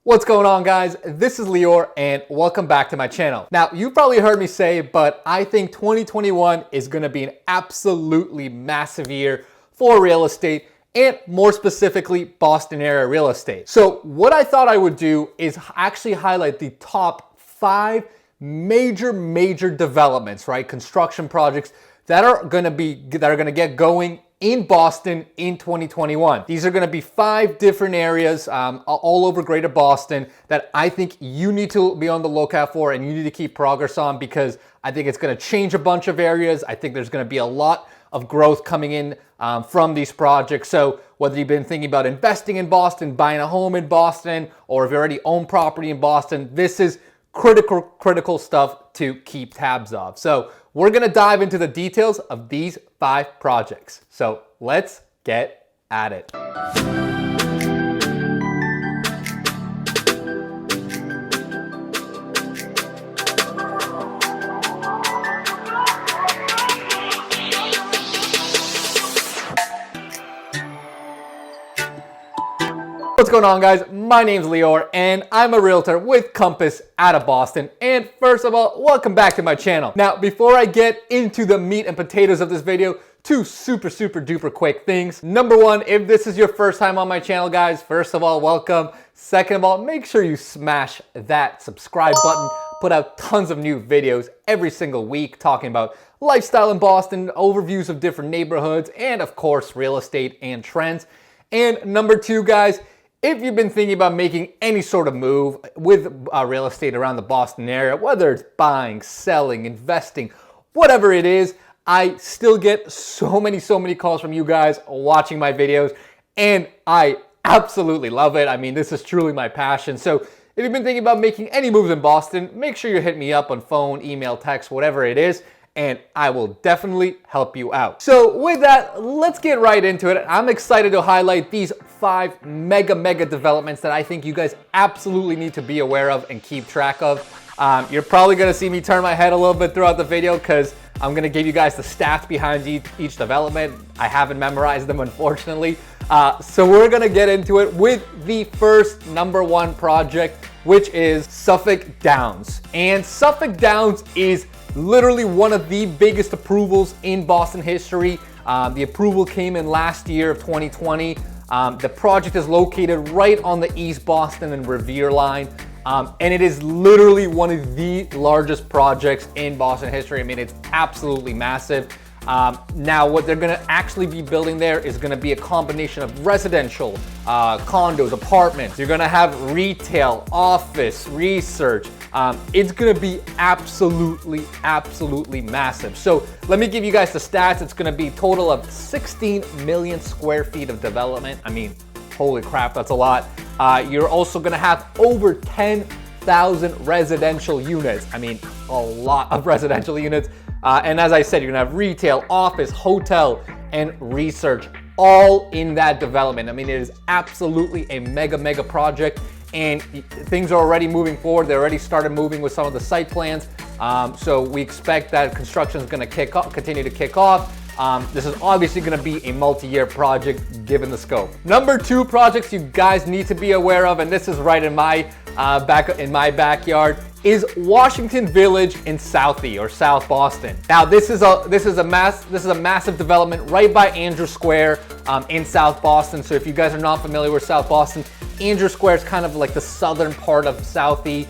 What's going on, guys? This is Lior and welcome back to my channel. Now, you've probably heard me say, but I think 2021 is going to be an absolutely massive year for real estate and more specifically Boston area real estate. So what I thought I would do is actually highlight the top 5 major developments, right? Construction projects that are going to get going in Boston in 2021. These are going to be 5 different areas all over greater Boston that I think you need to be on the lookout for and you need to keep progress on, because I think it's going to change a bunch of areas. I think there's going to be a lot of growth coming in from these projects. So whether you've been thinking about investing in Boston, buying a home in Boston, or if you already own property in Boston, this is critical stuff to keep tabs of. So we're gonna dive into the details of these 5 projects. So let's get at it. What's going on, guys? My name's Lior and I'm a realtor with Compass out of Boston. And first of all, welcome back to my channel. Now, before I get into the meat and potatoes of this video, 2 super duper quick things. Number 1, if this is your first time on my channel, guys, first of all, welcome. Second of all, make sure you smash that subscribe button. Put out tons of new videos every single week talking about lifestyle in Boston, overviews of different neighborhoods, and of course, real estate and trends. And number 2, guys, if you've been thinking about making any sort of move with real estate around the Boston area, whether it's buying, selling, investing, whatever it is, I still get so many calls from you guys watching my videos, and I absolutely love it. I mean, this is truly my passion. So if you've been thinking about making any moves in Boston, make sure you hit me up on phone, email, text, whatever it is, and I will definitely help you out. So with that, let's get right into it. I'm excited to highlight these 5 mega developments that I think you guys absolutely need to be aware of and keep track of. You're probably gonna see me turn my head a little bit throughout the video because I'm gonna give you guys the stats behind each development. I haven't memorized them, unfortunately. So we're gonna get into it with the first number 1 project, which is Suffolk Downs. And Suffolk Downs is literally one of the biggest approvals in Boston history. The approval came in last year of 2020. The project is located right on the East Boston and Revere line. And it is literally one of the largest projects in Boston history. I mean, it's absolutely massive. Now, what they're gonna actually be building there is gonna be a combination of residential, condos, apartments. You're gonna have retail, office, research. It's gonna be absolutely massive. So let me give you guys the stats. It's gonna be a total of 16 million square feet of development. I mean, holy crap, that's a lot. You're also gonna have over 10,000 residential units. I mean, a lot of residential units. And as I said, you're gonna have retail, office, hotel, and research all in that development. I mean, it is absolutely a mega project, and things are already moving forward. They already started moving with some of the site plans. So we expect that construction is gonna continue to kick off. This is obviously gonna be a multi-year project given the scope. Number 2 projects you guys need to be aware of, and this is right in my backyard, is Washington Village in Southie or South Boston. Now this is a massive development right by Andrew Square in South Boston. So if you guys are not familiar with South Boston, Andrew Square is kind of like the southern part of Southie.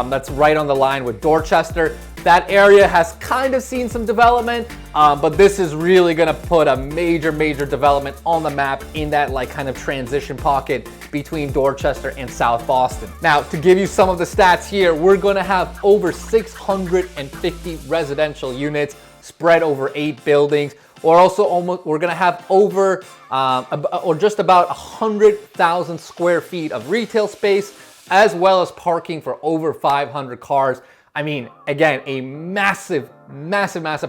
That's right on the line with Dorchester. That area has kind of seen some development, but this is really gonna put a major development on the map in that like kind of transition pocket between Dorchester and South Boston. Now, to give you some of the stats here, we're gonna have over 650 residential units spread over 8 buildings. We're gonna have over, or just about 100,000 square feet of retail space, as well as parking for over 500 cars. I mean, again, a massive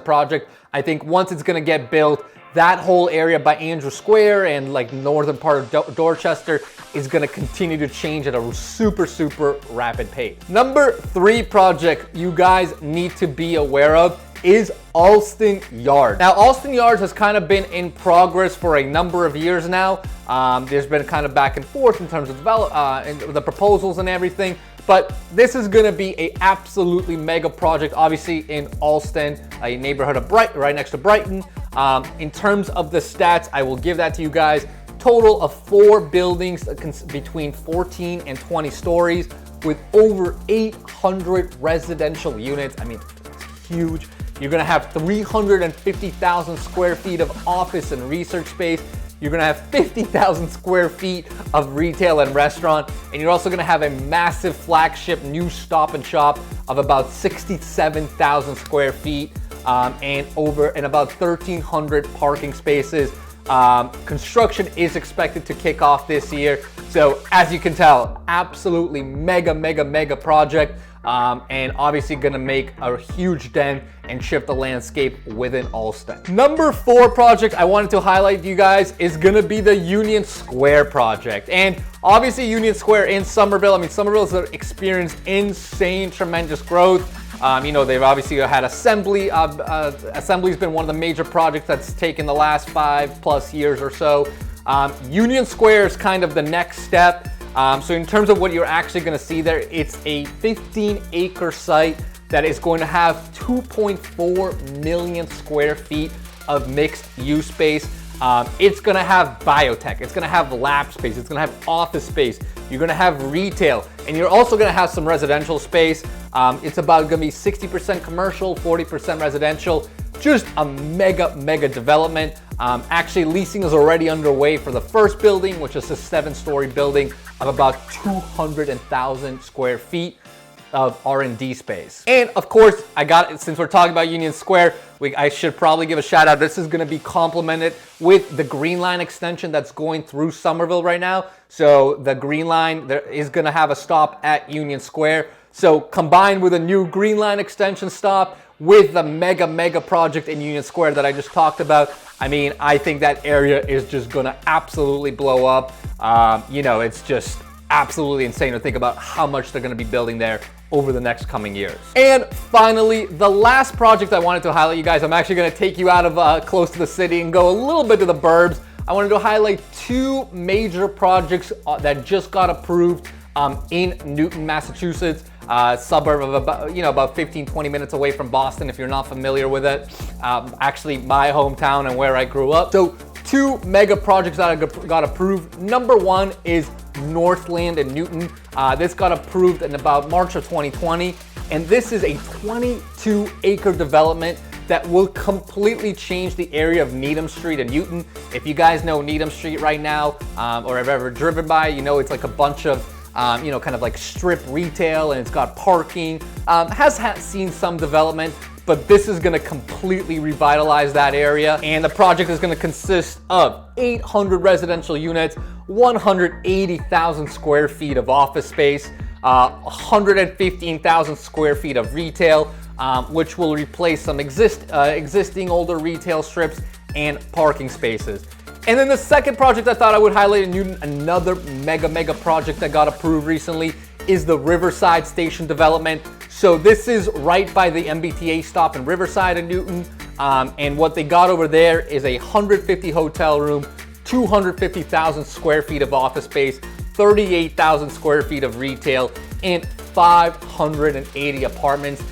project. I think once it's gonna get built, that whole area by Andrew Square and like northern part of Dorchester is gonna continue to change at a super rapid pace. Number 3 project you guys need to be aware of is Alston Yard. Now, Alston Yards has kind of been in progress for a number of years now. There's been kind of back and forth in terms of the proposals and everything, but this is gonna be a absolutely mega project, obviously in Alston, a neighborhood of Brighton, right next to Brighton. In terms of the stats, I will give that to you guys. Total of 4 buildings between 14 and 20 stories with over 800 residential units. I mean, it's huge. You're gonna have 350,000 square feet of office and research space. You're gonna have 50,000 square feet of retail and restaurant. And you're also gonna have a massive flagship new Stop and Shop of about 67,000 square feet and about 1,300 parking spaces. Construction is expected to kick off this year. So as you can tell, absolutely mega project. And obviously gonna make a huge dent and shift the landscape within Alston. Number 4 project I wanted to highlight to you guys is gonna be the Union Square project. And obviously Union Square in Somerville, I mean, Somerville has experienced insane, tremendous growth. You know, they've obviously had Assembly. Assembly's been one of the major projects that's taken the last 5+ years or so. Union Square is kind of the next step. So in terms of what you're actually gonna see there, it's a 15-acre site that is going to have 2.4 million square feet of mixed use space. It's gonna have biotech, it's gonna have lab space, it's gonna have office space, you're gonna have retail, and you're also gonna have some residential space. It's about gonna be 60% commercial, 40% residential. Just a mega development. Actually, leasing is already underway for the first building, which is a 7-story building of about 200,000 square feet of R&D space. And of course, since we're talking about Union Square, I should probably give a shout out. This is gonna be complemented with the Green Line extension that's going through Somerville right now. So the Green Line there is gonna have a stop at Union Square. So combined with a new Green Line extension stop with the mega project in Union Square that I just talked about, I mean, I think that area is just gonna absolutely blow up. You know, it's just absolutely insane to think about how much they're gonna be building there over the next coming years. And finally, the last project I wanted to highlight, you guys, I'm actually gonna take you out of close to the city and go a little bit to the burbs. I wanted to highlight 2 major projects that just got approved in Newton, Massachusetts. Suburb of about 15-20 minutes away from Boston, if you're not familiar with it. Actually, my hometown and where I grew up. So 2 mega projects that got approved. Number 1 is Northland in Newton. This got approved in about March of 2020. And this is a 22-acre development that will completely change the area of Needham Street in Newton. If you guys know Needham Street right now, or have ever driven by, you know, it's like a bunch of you know, kind of like strip retail, and it's got parking. Has seen some development, but this is gonna completely revitalize that area. And the project is gonna consist of 800 residential units, 180,000 square feet of office space, 115,000 square feet of retail, which will replace some existing older retail strips and parking spaces. And then the second project I thought I would highlight in Newton, another mega project that got approved recently, is the Riverside Station development. So this is right by the MBTA stop in Riverside in Newton. And what they got over there is a 150 hotel room, 250,000 square feet of office space, 38,000 square feet of retail, and 580 apartments.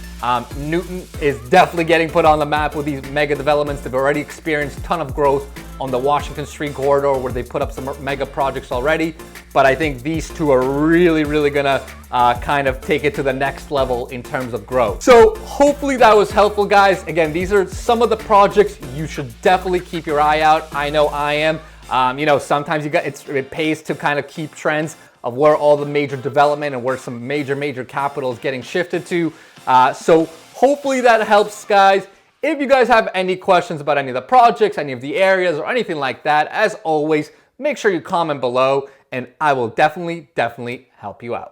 Newton is definitely getting put on the map with these mega developments. They've already experienced a ton of growth on the Washington Street corridor, where they put up some mega projects already. But I think these 2 are really gonna kind of take it to the next level in terms of growth. So hopefully that was helpful, guys. Again, these are some of the projects you should definitely keep your eye out. I know I am. You know, sometimes it pays to kind of keep trends of where all the major development and where some major capital is getting shifted to. So hopefully that helps, guys. If you guys have any questions about any of the projects, any of the areas, or anything like that, as always, make sure you comment below, and I will definitely help you out.